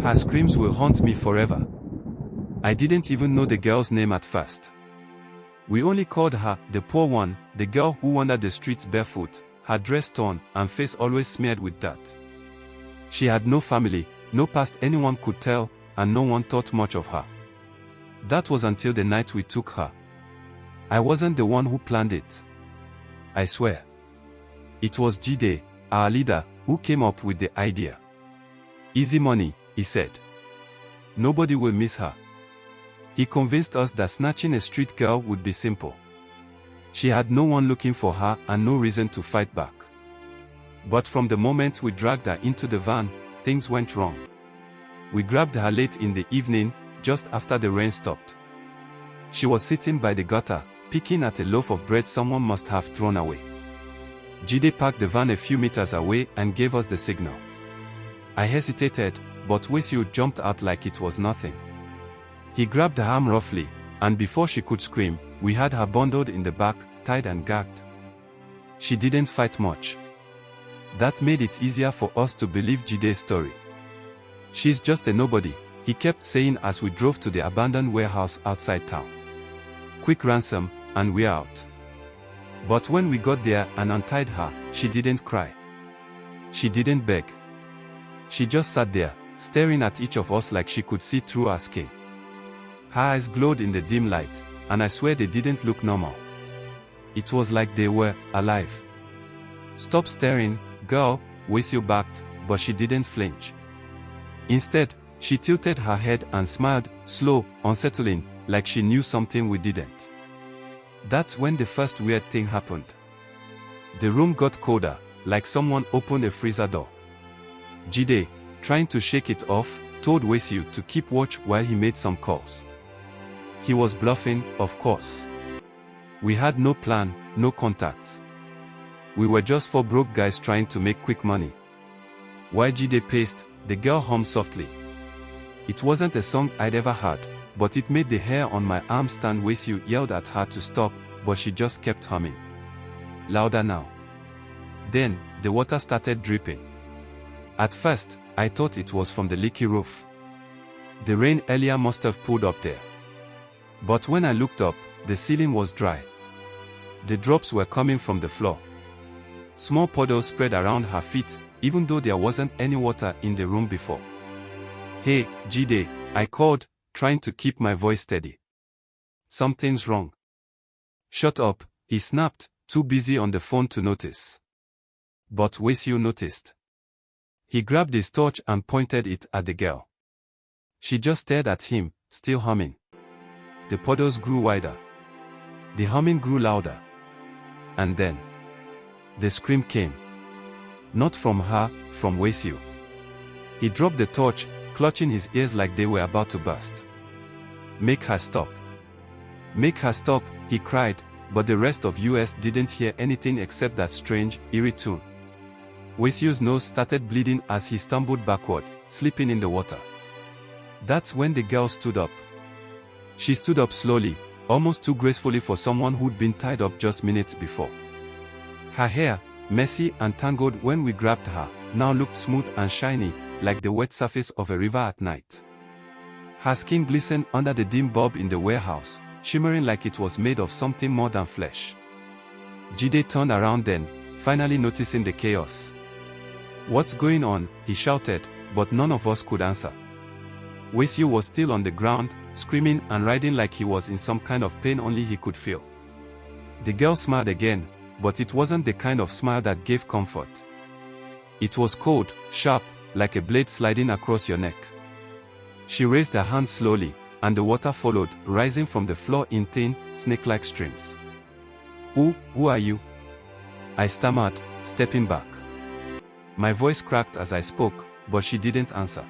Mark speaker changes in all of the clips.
Speaker 1: Her screams will haunt me forever. I didn't even know the girl's name at first. We only called her the poor one, the girl who wandered the streets barefoot, her dress torn and face always smeared with dirt. She had no family, no past anyone could tell, and no one thought much of her. That was until the night we took her. I wasn't the one who planned it. I swear. It was Jide, our leader, who came up with the idea. Easy money, he said. Nobody will miss her. He convinced us that snatching a street girl would be simple. She had no one looking for her and no reason to fight back. But from the moment we dragged her into the van, things went wrong. We grabbed her late in the evening, just after the rain stopped. She was sitting by the gutter, picking at a loaf of bread someone must have thrown away. Jide parked the van a few meters away and gave us the signal. I hesitated, but Wesiu jumped out like it was nothing. He grabbed her arm roughly, and before she could scream, we had her bundled in the back, tied and gagged. She didn't fight much. That made it easier for us to believe Jide's story. She's just a nobody, he kept saying as we drove to the abandoned warehouse outside town. Quick ransom, and we're out. But when we got there and untied her, she didn't cry. She didn't beg. She just sat there, staring at each of us like she could see through our skin. Her eyes glowed in the dim light, and I swear they didn't look normal. It was like they were alive. Stop staring, girl, Wesiu barked, but she didn't flinch. Instead, she tilted her head and smiled, slow, unsettling, like she knew something we didn't. That's when the first weird thing happened. The room got colder, like someone opened a freezer door. Jide, trying to shake it off, told Wesiu to keep watch while he made some calls. He was bluffing, of course. We had no plan, no contacts. We were just four broke guys trying to make quick money. While Jide paced, the girl hummed softly. It wasn't a song I'd ever heard, but it made the hair on my arm stand. Wesiu yelled at her to stop, but she just kept humming. Louder now. Then, the water started dripping. At first, I thought it was from the leaky roof. The rain earlier must have poured up there. But when I looked up, the ceiling was dry. The drops were coming from the floor. Small puddles spread around her feet, even though there wasn't any water in the room before. Hey, Jide, I called, trying to keep my voice steady. Something's wrong. Shut up, he snapped, too busy on the phone to notice. But Wesiu noticed. He grabbed his torch and pointed it at the girl. She just stared at him, still humming. The puddles grew wider. The humming grew louder. And then, the scream came. Not from her, from Wesiu. He dropped the torch, clutching his ears like they were about to burst. Make her stop. Make her stop, he cried, but the rest of us didn't hear anything except that strange, eerie tune. Wesiu's nose started bleeding as he stumbled backward, slipping in the water. That's when the girl stood up. She stood up slowly, almost too gracefully for someone who'd been tied up just minutes before. Her hair, messy and tangled when we grabbed her, now looked smooth and shiny, like the wet surface of a river at night. Her skin glistened under the dim bulb in the warehouse, shimmering like it was made of something more than flesh. Jide turned around then, finally noticing the chaos. What's going on? He shouted, but none of us could answer. Wesiu was still on the ground, screaming and writhing like he was in some kind of pain only he could feel. The girl smiled again, but it wasn't the kind of smile that gave comfort. It was cold, sharp, like a blade sliding across your neck. She raised her hand slowly, and the water followed, rising from the floor in thin, snake-like streams. Who are you? I stammered, stepping back. My voice cracked as I spoke, but she didn't answer.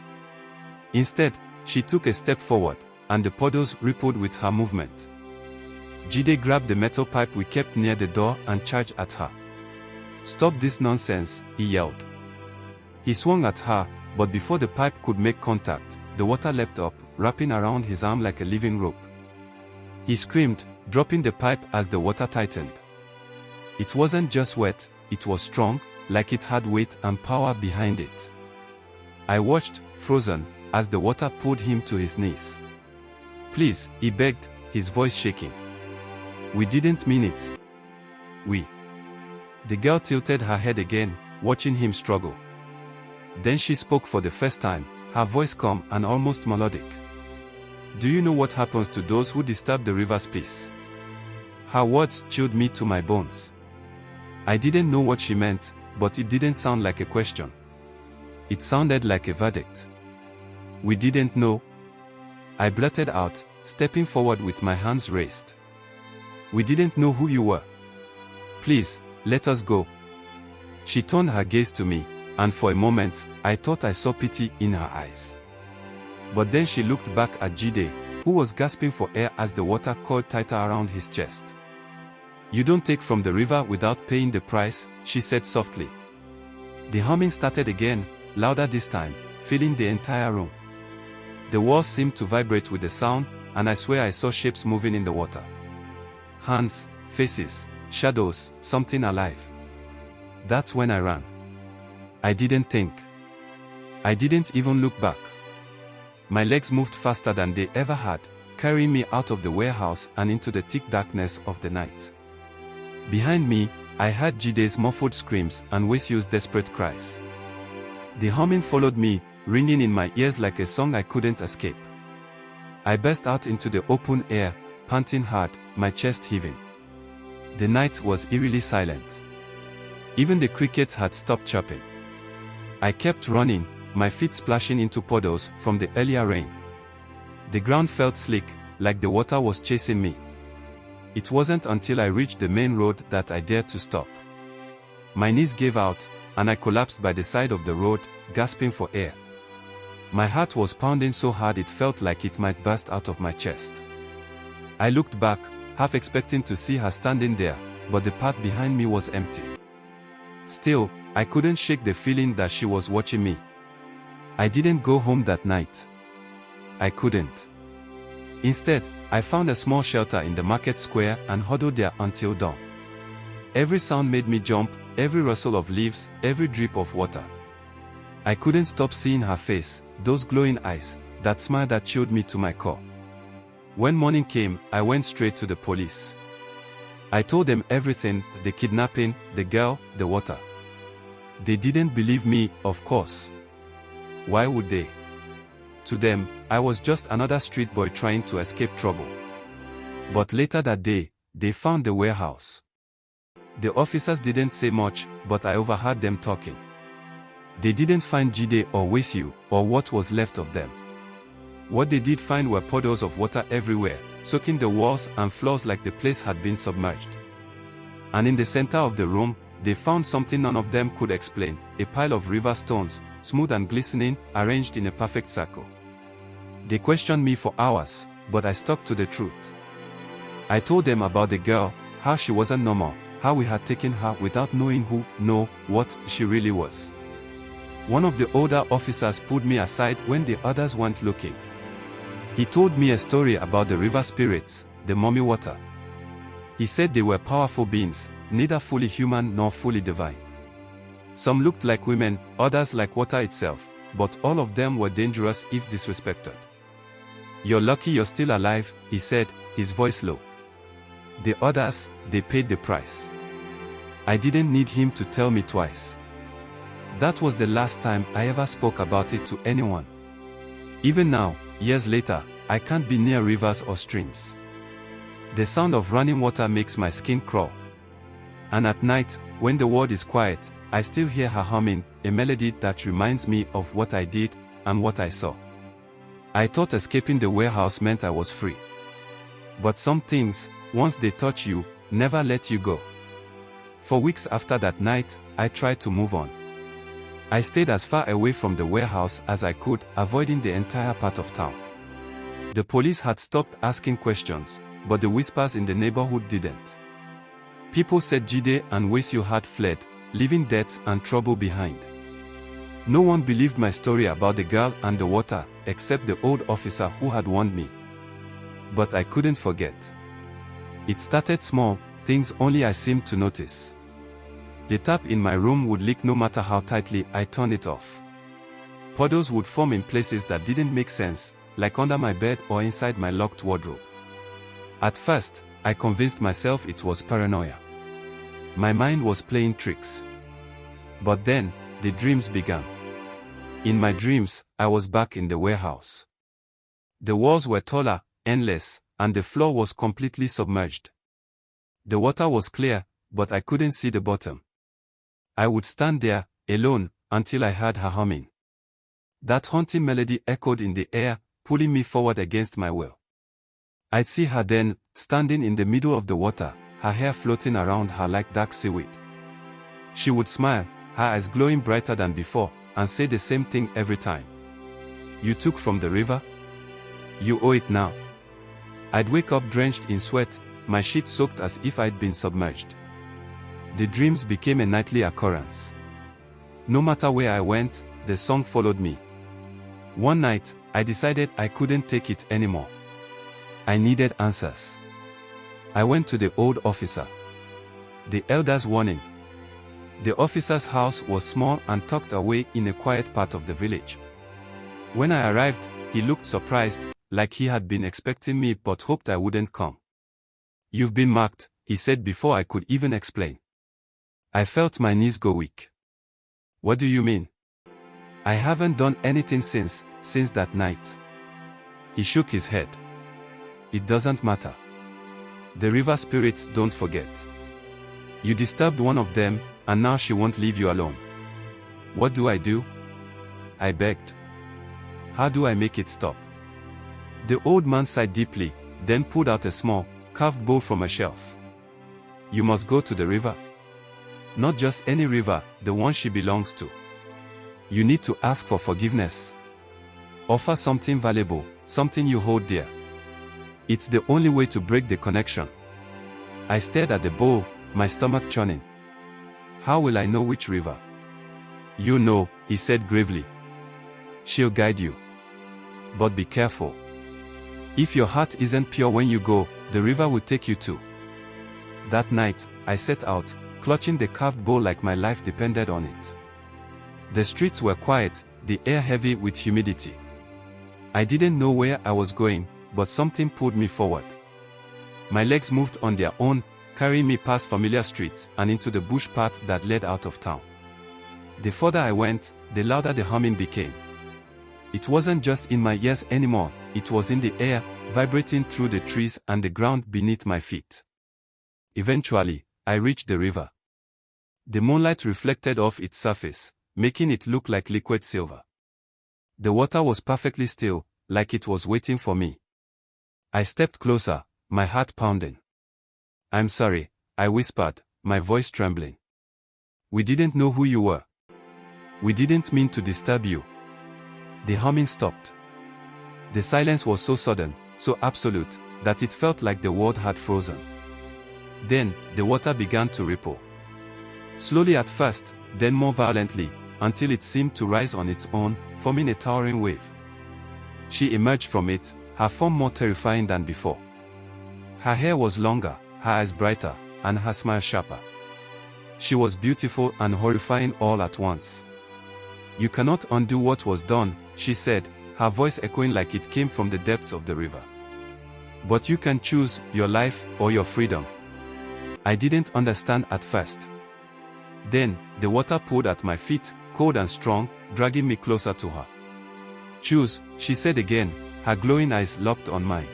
Speaker 1: Instead, she took a step forward, and the puddles rippled with her movement. Jide grabbed the metal pipe we kept near the door and charged at her. Stop this nonsense, he yelled. He swung at her, but before the pipe could make contact, the water leapt up, wrapping around his arm like a living rope. He screamed, dropping the pipe as the water tightened. It wasn't just wet, it was strong, like it had weight and power behind it. I watched, frozen, as the water pulled him to his knees. "Please," he begged, his voice shaking. "We didn't mean it. We..." The girl tilted her head again, watching him struggle. Then she spoke for the first time, her voice calm and almost melodic. "Do you know what happens to those who disturb the river's peace?" Her words chilled me to my bones. I didn't know what she meant, but it didn't sound like a question. It sounded like a verdict. "We didn't know," I blurted out, stepping forward with my hands raised. "We didn't know who you were. Please, let us go." She turned her gaze to me, and for a moment, I thought I saw pity in her eyes. But then she looked back at Jide, who was gasping for air as the water coiled tighter around his chest. "You don't take from the river without paying the price," she said softly. The humming started again, louder this time, filling the entire room. The walls seemed to vibrate with the sound, and I swear I saw shapes moving in the water. Hands, faces, shadows, something alive. That's when I ran. I didn't think. I didn't even look back. My legs moved faster than they ever had, carrying me out of the warehouse and into the thick darkness of the night. Behind me, I heard Jide's muffled screams and Wesio's desperate cries. The humming followed me, ringing in my ears like a song I couldn't escape. I burst out into the open air, panting hard, my chest heaving. The night was eerily silent. Even the crickets had stopped chirping. I kept running, my feet splashing into puddles from the earlier rain. The ground felt slick, like the water was chasing me. It wasn't until I reached the main road that I dared to stop. My knees gave out, and I collapsed by the side of the road, gasping for air. My heart was pounding so hard it felt like it might burst out of my chest. I looked back, half expecting to see her standing there, but the path behind me was empty. Still, I couldn't shake the feeling that she was watching me. I didn't go home that night. I couldn't. Instead, I found a small shelter in the market square and huddled there until dawn. Every sound made me jump, every rustle of leaves, every drip of water. I couldn't stop seeing her face, those glowing eyes, that smile that chilled me to my core. When morning came, I went straight to the police. I told them everything, the kidnapping, the girl, the water. They didn't believe me, of course. Why would they? To them, I was just another street boy trying to escape trouble. But later that day, they found the warehouse. The officers didn't say much, but I overheard them talking. They didn't find Jide or Wesio, or what was left of them. What they did find were puddles of water everywhere, soaking the walls and floors like the place had been submerged. And in the center of the room, they found something none of them could explain, a pile of river stones, smooth and glistening, arranged in a perfect circle. They questioned me for hours, but I stuck to the truth. I told them about the girl, how she wasn't normal, how we had taken her without knowing who, no, what she really was. One of the older officers pulled me aside when the others weren't looking. He told me a story about the river spirits, the mummy water. He said they were powerful beings, neither fully human nor fully divine. Some looked like women, others like water itself, but all of them were dangerous if disrespected. "You're lucky you're still alive," he said, his voice low. The others, they paid the price. I didn't need him to tell me twice. That was the last time I ever spoke about it to anyone. Even now, years later, I can't be near rivers or streams. The sound of running water makes my skin crawl. And at night, when the world is quiet, I still hear her humming, a melody that reminds me of what I did and what I saw. I thought escaping the warehouse meant I was free. But some things, once they touch you, never let you go. For weeks after that night, I tried to move on. I stayed as far away from the warehouse as I could, avoiding the entire part of town. The police had stopped asking questions, but the whispers in the neighborhood didn't. People said Jide and Wesio had fled, leaving death and trouble behind. No one believed my story about the girl and the water, except the old officer who had warned me. But I couldn't forget. It started small, things only I seemed to notice. The tap in my room would leak no matter how tightly I turned it off. Puddles would form in places that didn't make sense, like under my bed or inside my locked wardrobe. At first, I convinced myself it was paranoia. My mind was playing tricks. But then, the dreams began. In my dreams, I was back in the warehouse. The walls were taller, endless, and the floor was completely submerged. The water was clear, but I couldn't see the bottom. I would stand there, alone, until I heard her humming. That haunting melody echoed in the air, pulling me forward against my will. I'd see her then, standing in the middle of the water, her hair floating around her like dark seaweed. She would smile, her eyes glowing brighter than before, and say the same thing every time. "You took from the river? You owe it now." I'd wake up drenched in sweat, my sheets soaked as if I'd been submerged. The dreams became a nightly occurrence. No matter where I went, the song followed me. One night, I decided I couldn't take it anymore. I needed answers. I went to the old officer. The elder's warning. The officer's house was small and tucked away in a quiet part of the village. When I arrived, he looked surprised, like he had been expecting me but hoped I wouldn't come. "You've been marked," he said before I could even explain. I felt my knees go weak. "What do you mean?" "I haven't done anything since that night." He shook his head. "It doesn't matter. The river spirits don't forget. You disturbed one of them, and now she won't leave you alone. What do I do?" I begged. "How do I make it stop?" The old man sighed deeply, then pulled out a small, carved bowl from a shelf. "You must go to the river. Not just any river, the one she belongs to. You need to ask for forgiveness. Offer something valuable, something you hold dear. It's the only way to break the connection." I stared at the bowl, my stomach churning. "How will I know which river?" "You know," he said gravely. "She'll guide you. But be careful. If your heart isn't pure when you go, the river will take you too." That night, I set out, clutching the carved bowl like my life depended on it. The streets were quiet, the air heavy with humidity. I didn't know where I was going, but something pulled me forward. My legs moved on their own, carrying me past familiar streets and into the bush path that led out of town. The further I went, the louder the humming became. It wasn't just in my ears anymore, it was in the air, vibrating through the trees and the ground beneath my feet. Eventually, I reached the river. The moonlight reflected off its surface, making it look like liquid silver. The water was perfectly still, like it was waiting for me. I stepped closer, my heart pounding. "I'm sorry," I whispered, my voice trembling. "We didn't know who you were. We didn't mean to disturb you." The humming stopped. The silence was so sudden, so absolute, that it felt like the world had frozen. Then, the water began to ripple. Slowly at first, then more violently, until it seemed to rise on its own, forming a towering wave. She emerged from it, her form more terrifying than before. Her hair was longer, her eyes brighter, and her smile sharper. She was beautiful and horrifying all at once. "You cannot undo what was done," she said, her voice echoing like it came from the depths of the river. "But you can choose your life or your freedom." I didn't understand at first. Then, the water poured at my feet, cold and strong, dragging me closer to her. "Choose," she said again, her glowing eyes locked on mine.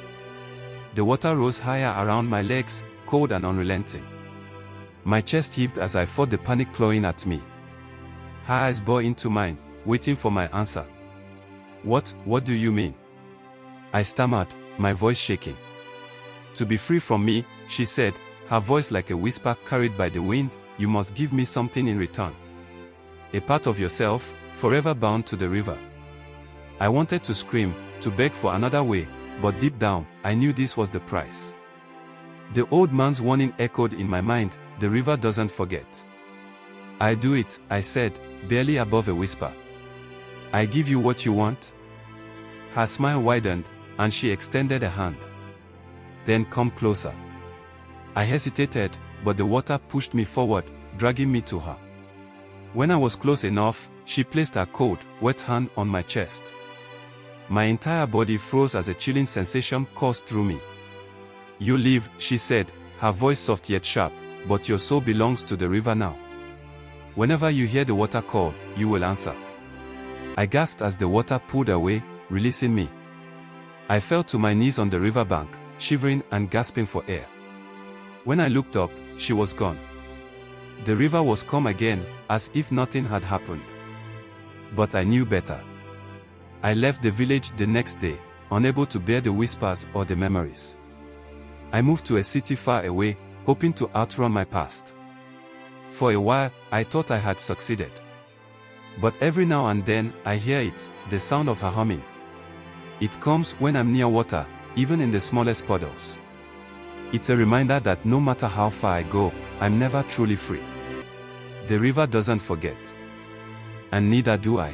Speaker 1: The water rose higher around my legs, cold and unrelenting. My chest heaved as I fought the panic clawing at me. Her eyes bore into mine, waiting for my answer. What do you mean?" I stammered, my voice shaking. "To be free from me," she said, her voice like a whisper carried by the wind, "you must give me something in return. A part of yourself, forever bound to the river." I wanted to scream, to beg for another way, but deep down, I knew this was the price. The old man's warning echoed in my mind, "The river doesn't forget." "I'll do it," I said, barely above a whisper. "I give you what you want?" Her smile widened, and she extended a hand. "Then come closer." I hesitated, but the water pushed me forward, dragging me to her. When I was close enough, She placed her cold, wet hand on my chest. My entire body froze as a chilling sensation coursed through me. You live, she said, her voice soft yet sharp, but your soul belongs to the river now. Whenever you hear the water call, you will answer. I gasped as the water pulled away, releasing me. I fell to my knees on the riverbank, shivering and gasping for air. When I looked up, she was gone. The river was calm again, as if nothing had happened. But I knew better. I left the village the next day, unable to bear the whispers or the memories. I moved to a city far away, hoping to outrun my past. For a while, I thought I had succeeded. But every now and then, I hear it, the sound of her humming. It comes when I'm near water, even in the smallest puddles. It's a reminder that no matter how far I go, I'm never truly free. The river doesn't forget. And neither do I.